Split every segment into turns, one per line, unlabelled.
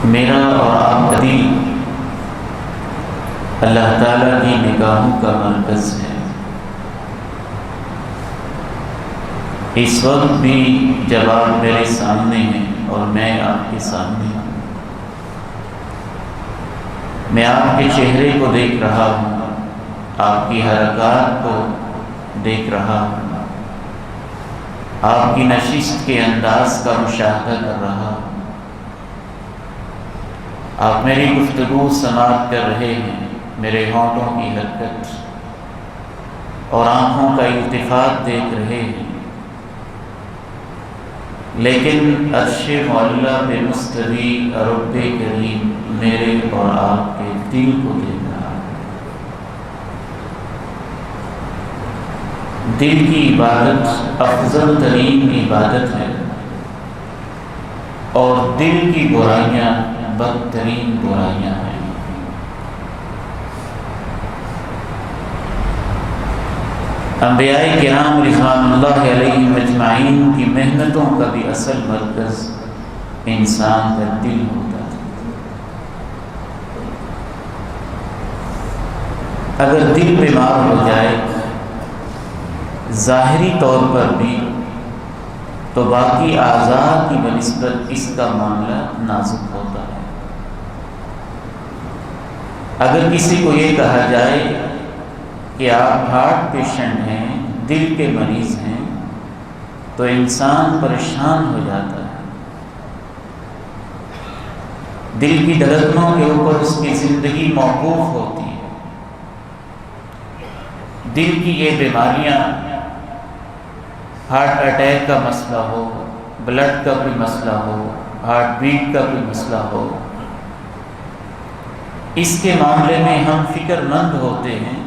میرا اور آپ کا دل اللہ تعالیٰ کی نگاہوں کا مرکز ہے۔ اس وقت بھی جب آپ میرے سامنے ہیں اور میں آپ کے سامنے ہوں، میں آپ کے چہرے کو دیکھ رہا ہوں، آپ کی حرکات کو دیکھ رہا ہوں، آپ کی نشست کے انداز کا مشاہدہ کر رہا ہوں، آپ میری گفتگو سماعت کر رہے ہیں، میرے ہونٹوں کی حرکت اور آنکھوں کا التفات دیکھ رہے ہیں، لیکن عرش معلیٰ پہ مستوی رب کریم میرے اور آپ کے دل کو دیکھ رہا ہے۔ دل کی عبادت افضل ترین عبادت ہے، اور دل کی برائیاں بدترین برائیاں ہیں۔ انبیاء کرام رضوان اللہ علیہم اجمعین کی محنتوں کا بھی اصل مرکز انسان کا دل ہوتا ہے۔ اگر دل بیمار ہو جائے ظاہری طور پر بھی تو باقی اعضاء کی بنسبت اس کا معاملہ نازک ہوتا ہے۔ اگر کسی کو یہ کہا جائے کہ آپ ہارٹ پیشنٹ ہیں، دل کے مریض ہیں، تو انسان پریشان ہو جاتا ہے۔ دل کی دھڑکنوں کے اوپر اس کی زندگی موقوف ہوتی ہے۔ دل کی یہ بیماریاں، ہارٹ اٹیک کا مسئلہ ہو، بلڈ کا کوئی مسئلہ ہو، ہارٹ بیٹ کا کوئی مسئلہ ہو، اس کے معاملے میں ہم فکر مند ہوتے ہیں،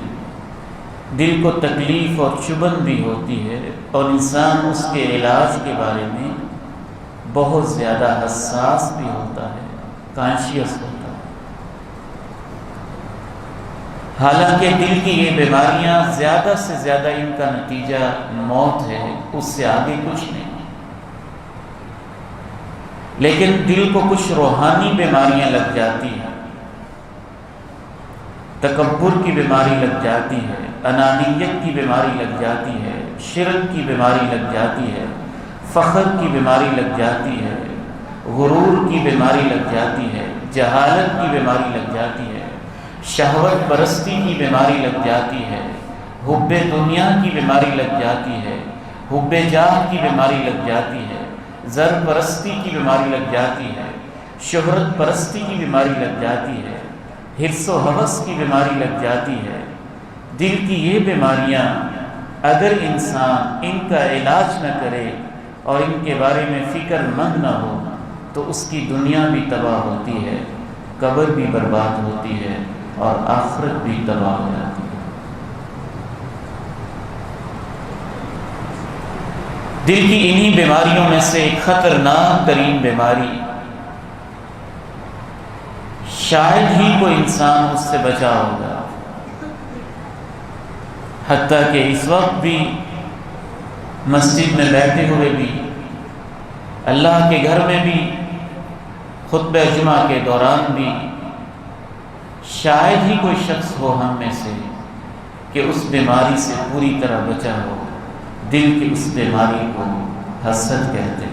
دل کو تکلیف اور چبھن بھی ہوتی ہے، اور انسان اس کے علاج کے بارے میں بہت زیادہ حساس بھی ہوتا ہے، کانشیس ہوتا ہے۔ حالانکہ دل کی یہ بیماریاں زیادہ سے زیادہ ان کا نتیجہ موت ہے، اس سے آگے کچھ نہیں۔ لیکن دل کو کچھ روحانی بیماریاں لگ جاتی ہیں، تکبر کی بیماری لگ جاتی ہے، انانیت کی بیماری لگ جاتی ہے، شرک کی بیماری لگ جاتی ہے، فخر کی بیماری لگ جاتی ہے، غرور کی بیماری لگ جاتی ہے، جہالت کی بیماری لگ جاتی ہے، شہوت پرستی کی بیماری لگ جاتی ہے، حب دنیا کی بیماری لگ جاتی ہے، حب جاہ کی بیماری لگ جاتی ہے، زر پرستی کی بیماری لگ جاتی ہے، شہرت پرستی کی بیماری لگ جاتی ہے، حرص و ہوس کی بیماری لگ جاتی ہے۔ دل کی یہ بیماریاں اگر انسان ان کا علاج نہ کرے اور ان کے بارے میں فکر مند نہ ہو تو اس کی دنیا بھی تباہ ہوتی ہے، قبر بھی برباد ہوتی ہے، اور آخرت بھی تباہ ہو جاتی ہے۔ دل کی انہی بیماریوں میں سے ایک خطرناک ترین بیماری، شاید ہی کوئی انسان اس سے بچا ہوگا، حتیٰ کہ اس وقت بھی مسجد میں بیٹھے ہوئے بھی، اللہ کے گھر میں بھی، خطبہ جمعہ کے دوران بھی، شاید ہی کوئی شخص ہو ہم میں سے کہ اس بیماری سے پوری طرح بچا ہو۔ دل کی اس بیماری کو حسد کہتے ہیں۔